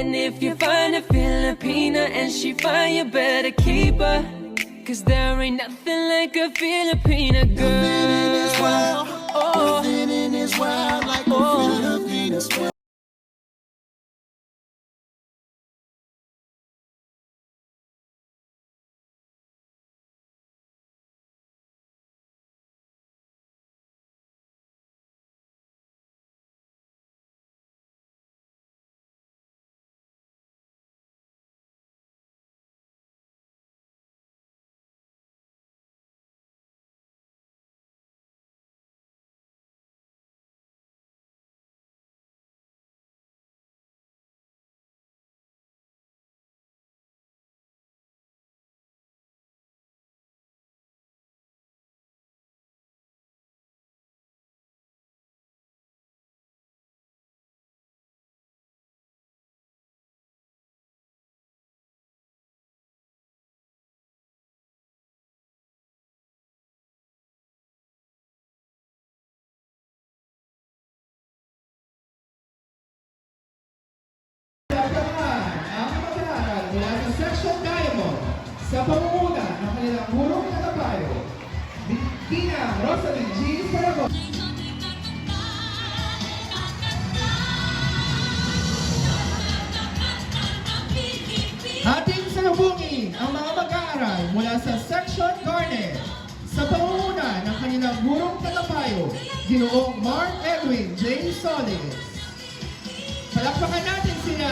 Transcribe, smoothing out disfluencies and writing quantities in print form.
And if you find a Filipina and she fine, you better keep her. Cause there ain't nothing like a Filipina girl. Oh, Living is wild like a Filipina swell. Ang mag-aaral mula sa Section Diamond sa pangunguna ng kanilang gurong tagapayo, Dina Rosalyn G. Saragon. Ating salubungin ang mga mag-aaral mula sa Section Garnet sa pangunguna ng kanilang gurong tagapayo, Ginoong Mark Edwin J. Solis. Palakpakan natin sila.